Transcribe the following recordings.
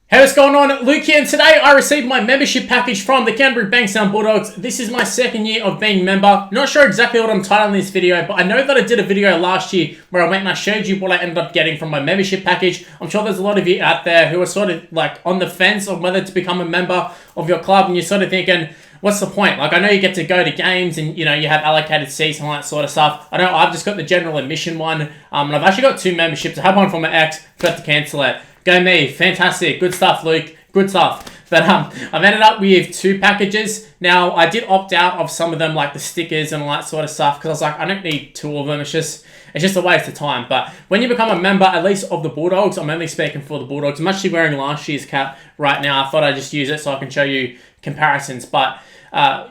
Hey, what's going on? Luke here, and today I received my membership package from the canterbury-bankstown Bulldogs. This is my second year of being a member. Not sure exactly what I'm titling this video, but I know that I did a video last year where I went and I showed you what I ended up getting from my membership package. I'm sure there's a lot of you out there who are sort of like on the fence on whether to become a member of your club, and you're sort of thinking, what's the point? Like, I know you get to go to games and, you know, you have allocated seats and all that sort of stuff. I know I've just got the general admission one, and I've actually got two memberships. I have one for my ex, forgot to cancel it. Go me. Fantastic. Good stuff, Luke. Good stuff. But I've ended up with two packages. Now, I did opt out of some of them, like the stickers and all that sort of stuff, because I was like, I don't need two of them. It's just a waste of time. But when you become a member, at least of the Bulldogs, I'm only speaking for the Bulldogs. I'm actually wearing last year's cap right now. I thought I'd just use it so I can show you comparisons. But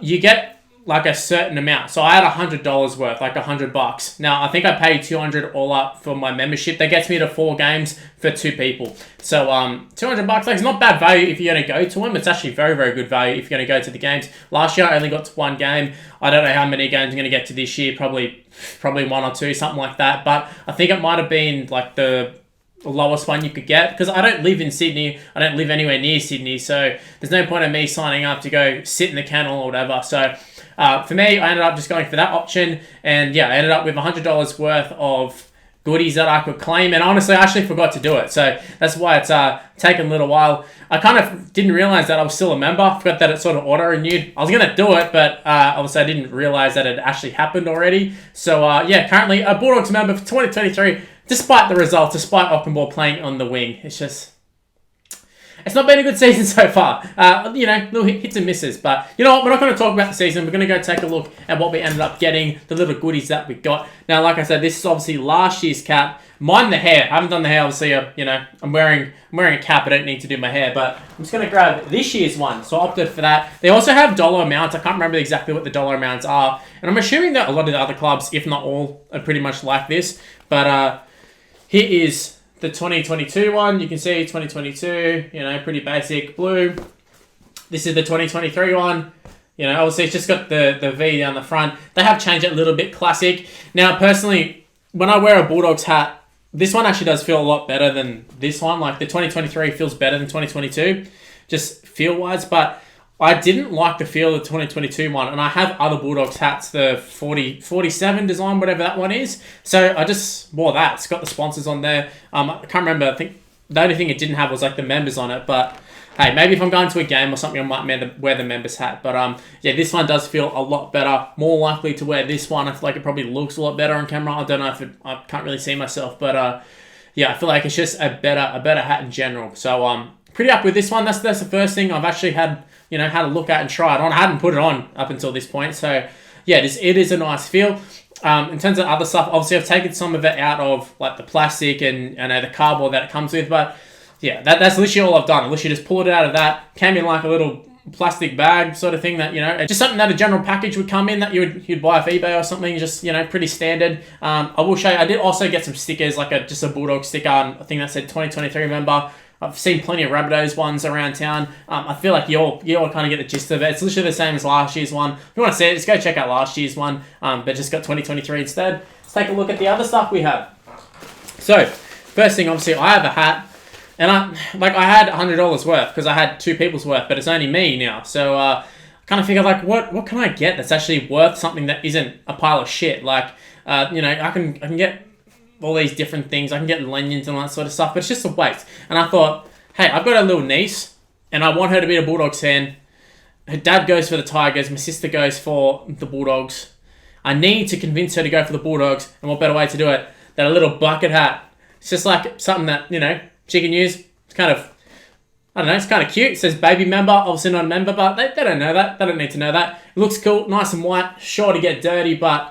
you get like a certain amount. So I had $100 worth, like $100. Now, I think I paid $200 all up for my membership. That gets me to 4 games for 2 people. So $200, like, it's not bad value if you're going to go to them. It's actually very, very good value if you're going to go to the games. Last year, I only got to 1 game. I don't know how many games I'm going to get to this year. Probably 1 or 2, something like that. But I think it might have been like the lowest one you could get, because I don't live in Sydney. I don't live anywhere near Sydney. So there's no point in me signing up to go sit in the kennel or whatever. So for me, I ended up just going for that option, and yeah, I ended up with $100 worth of goodies that I could claim, and honestly, I actually forgot to do it, so that's why it's taken a little while. I kind of didn't realize that I was still a member. I forgot that it sort of auto-renewed. I was going to do it, but obviously I didn't realize that it actually happened already. So yeah, currently a Bulldogs member for 2023, despite the results, despite Ockenball playing on the wing. It's not been a good season so far. You know, little hits and misses. But you know what? We're not going to talk about the season. We're going to go take a look at what we ended up getting, the little goodies that we got. Now, like I said, this is obviously last year's cap. Mind the hair. I haven't done the hair. Obviously, you know, I'm wearing a cap. I don't need to do my hair. But I'm just going to grab this year's one. So I opted for that. They also have dollar amounts. I can't remember exactly what the dollar amounts are. And I'm assuming that a lot of the other clubs, if not all, are pretty much like this. But here is the 2022 one. You can see 2022, you know, pretty basic blue. This is the 2023 one. You know, obviously it's just got the V down the front. They have changed it a little bit classic. Now, personally, when I wear a Bulldogs hat, this one actually does feel a lot better than this one. Like, the 2023 feels better than 2022, just feel-wise. But I didn't like the feel of the 2022 one, and I have other Bulldogs hats, the 47 design, whatever that one is. So I just wore that. It's got the sponsors on there. I can't remember. I think the only thing it didn't have was like the members on it. But hey, maybe if I'm going to a game or something, I might wear the members hat. But yeah, this one does feel a lot better. More likely to wear this one. I feel like it probably looks a lot better on camera. I don't know if I can't really see myself, but yeah, I feel like it's just a better hat in general. So pretty up with this one. That's the first thing I've actually had a look at and try it on. I hadn't put it on up until this point. So yeah, it is a nice feel. In terms of other stuff, obviously I've taken some of it out of like the plastic and the cardboard that it comes with. But yeah, that's literally all I've done. I literally just pulled it out of that. Came in like a little plastic bag sort of thing that, you know, just something that a general package would come in that you'd buy off eBay or something. Just, you know, pretty standard. I will show you, I did also get some stickers, like just a Bulldog sticker, I think that said 2023 member. I've seen plenty of Rabbitohs ones around town. I feel like you all kind of get the gist of it. It's literally the same as last year's one. If you want to see it, just go check out last year's one, but just got 2023 instead. Let's take a look at the other stuff we have. So, first thing, obviously, I have a hat, and I had $100 worth because I had 2 people's worth, but it's only me now. So, I kind of figured, like, what can I get that's actually worth something that isn't a pile of shit? Like, you know, I can get all these different things. I can get lanyards and all that sort of stuff, but it's just a waste. And I thought, hey, I've got a little niece, and I want her to be a Bulldogs fan. Her dad goes for the Tigers. My sister goes for the Bulldogs. I need to convince her to go for the Bulldogs, and what better way to do it than a little bucket hat? It's just like something that, you know, she can use. It's kind of, I don't know, it's kind of cute. It says baby member, obviously not a member, but they don't know that. They don't need to know that. It looks cool, nice and white, sure to get dirty, but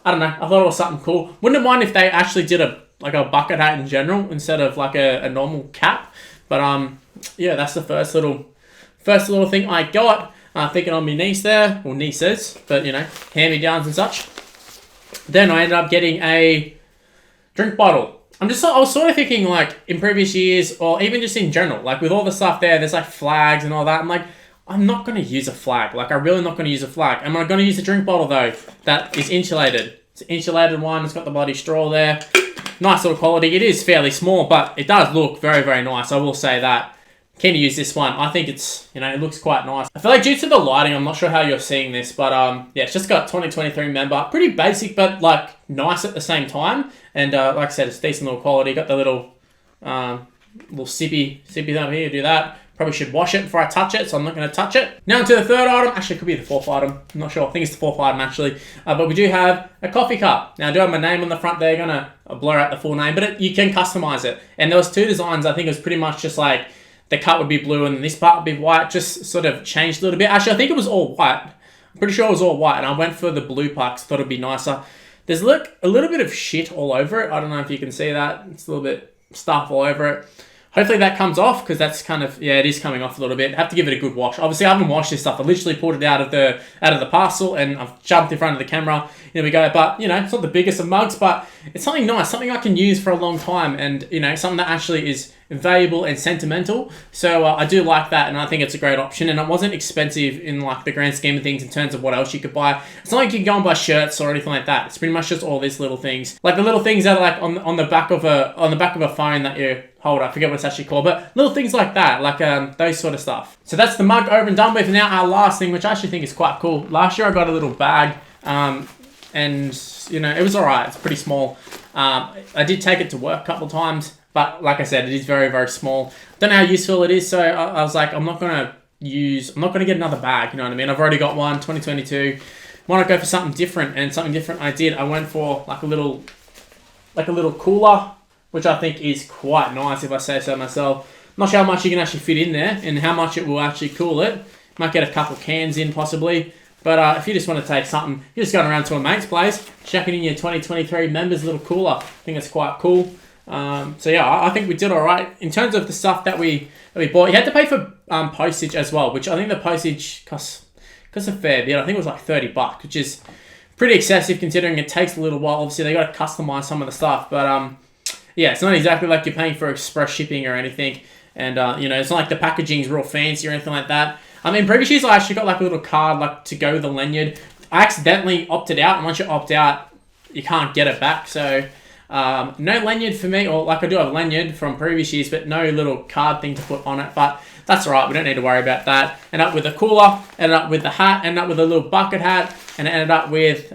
I don't know. I thought it was something cool. Wouldn't have minded if they actually did a bucket hat in general instead of like a normal cap. But yeah, that's the first little thing I got. Thinking on my niece there, or nieces, but you know, hand-me-downs and such. Then I ended up getting a drink bottle. I was sort of thinking, like, in previous years, or even just in general, like with all the stuff there's like flags and all that. I'm like, I'm not going to use a flag. Like, I'm really not going to use a flag. Am I going to use a drink bottle, though, that is insulated? It's an insulated one. It's got the bloody straw there. Nice little quality. It is fairly small, but it does look very, very nice. I will say that. keen to use this one. I think it's, it looks quite nice. I feel like due to the lighting, I'm not sure how you're seeing this, but yeah, it's just got 2023 member. Pretty basic, but like nice at the same time. And like I said, it's decent little quality. Got the little sippy over here. Do that. Probably should wash it before I touch it, so I'm not going to touch it. Now to the third item. Actually, it could be the fourth item. I'm not sure. I think it's the fourth item, actually. But we do have a coffee cup. Now, I do have my name on the front there. Going to blur out the full name, but you can customize it. And there was two designs. I think it was pretty much just like the cup would be blue and this part would be white. Just sort of changed a little bit. Actually, I think it was all white. I'm pretty sure it was all white, and I went for the blue part because I thought it'd be nicer. There's a little bit of shit all over it. I don't know if you can see that. It's a little bit stuff all over it. Hopefully that comes off, because that's kind of, yeah, it is coming off a little bit. Have to give it a good wash. Obviously, I haven't washed this stuff. I literally pulled it out of the parcel, and I've jumped in front of the camera. Here we go. But, it's not the biggest of mugs, but it's something nice, something I can use for a long time, and, something that actually is valuable and sentimental. So I do like that, and I think it's a great option. And it wasn't expensive in like the grand scheme of things in terms of what else you could buy. It's not like you can go and buy shirts or anything like that. It's pretty much just all these little things, like the little things that are like on the back of a phone that you hold. I forget what it's actually called, but little things like that, like those sort of stuff. So that's the mug over and done with. Now our last thing, which I actually think is quite cool. Last year I got a little bag, and it was alright. It's pretty small. I did take it to work a couple of times. But like I said, it is very, very small. Don't know how useful it is, so I was like, I'm not going to get another bag, you know what I mean? I've already got one, 2022. Why not go for something different? And something different I did. I went for like a little cooler, which I think is quite nice if I say so myself. Not sure how much you can actually fit in there and how much it will actually cool it. Might get a couple cans in possibly. But if you just want to take something, you're just going around to a mate's place, chucking in your 2023 members little cooler. I think it's quite cool. So yeah, I think we did all right in terms of the stuff that we bought. You had to pay for postage as well, which I think the postage costs a fair bit. I think it was like $30, which is pretty excessive considering it takes a little while. Obviously, they got to customize some of the stuff, but yeah, it's not exactly like you're paying for express shipping or anything. And it's not like the packaging's real fancy or anything like that. I mean, previous years I actually got like a little card like to go with the lanyard. I accidentally opted out, and once you opt out, you can't get it back. So. No lanyard for me, or like I do have a lanyard from previous years, but no little card thing to put on it. But that's alright, we don't need to worry about that. Ended up with a cooler, ended up with the hat, ended up with a little bucket hat, and ended up with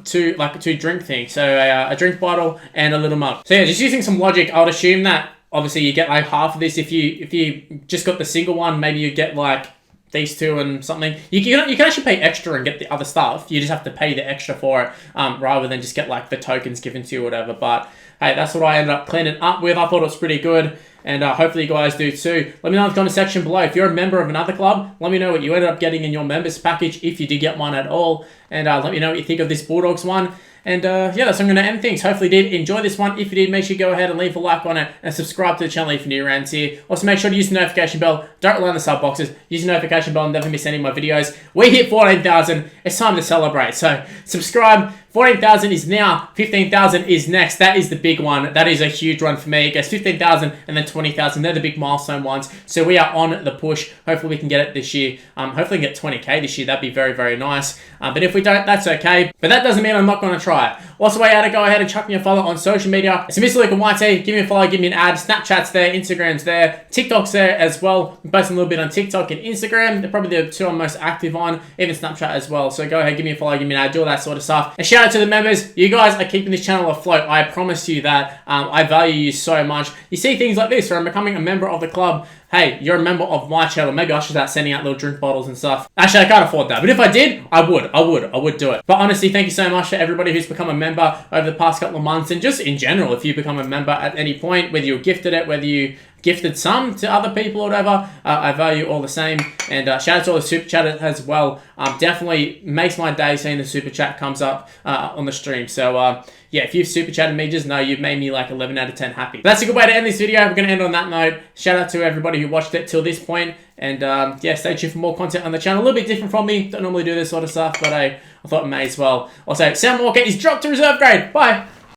two drink things. So a drink bottle and a little mug. So yeah, just using some logic, I would assume that obviously you get like half of this. If you just got the single one, maybe you get like these two and something. You can actually pay extra and get the other stuff. You just have to pay the extra for it, rather than just get like the tokens given to you or whatever. But hey, that's what I ended up cleaning up with. I thought it was pretty good, and hopefully you guys do too. Let me know in the comment section below. If you're a member of another club, let me know what you ended up getting in your members package, if you did get one at all. And let me know what you think of this Bulldogs one. And yeah, that's how I'm going to end things. Hopefully you did enjoy this one. If you did, make sure you go ahead and leave a like on it and subscribe to the channel if you're new around here. Also, make sure to use the notification bell. Don't rely on the sub boxes. Use the notification bell and never miss any of my videos. We hit 14,000. It's time to celebrate. So subscribe. 14,000 is now. 15,000 is next. That is the big one. That is a huge one for me. It goes 15,000 and then 20,000. They're the big milestone ones. So we are on the push. Hopefully we can get it this year. Hopefully we can get 20k this year. That'd be very, very nice. But if we don't, that's okay. But that doesn't mean I'm not going to try it. Also, way out to go ahead and chuck me a follow on social media. It's Mr. Luke and YT. Give me a follow, give me an ad. Snapchat's there, Instagram's there, TikTok's there as well. I'm posting a little bit on TikTok and Instagram. They're probably the two I'm most active on, even Snapchat as well. So go ahead, give me a follow, give me an ad, do all that sort of stuff. And shout out to the members. You guys are keeping this channel afloat. I promise you that. I value you so much. You see things like this where I'm becoming a member of the club. Hey, you're a member of my channel. Maybe I should start sending out little drink bottles and stuff. Actually, I can't afford that. But if I did, I would do it. But honestly, thank you so much for everybody who's become a member over the past couple of months. And just in general, if you become a member at any point, whether you gifted it, whether you gifted some to other people or whatever, I value all the same. And shout out to all the super chatters as well. Definitely makes my day seeing the super chat comes up on the stream. So yeah, if you've super chatted me, just know you've made me like 11 out of 10 happy. But that's a good way to end this video. We're going to end on that note. Shout out to everybody who watched it till this point. And yeah, stay tuned for more content on the channel. A little bit different from me. Don't normally do this sort of stuff, but I thought I may as well. Also, Sam Walker is dropped to reserve grade. Bye.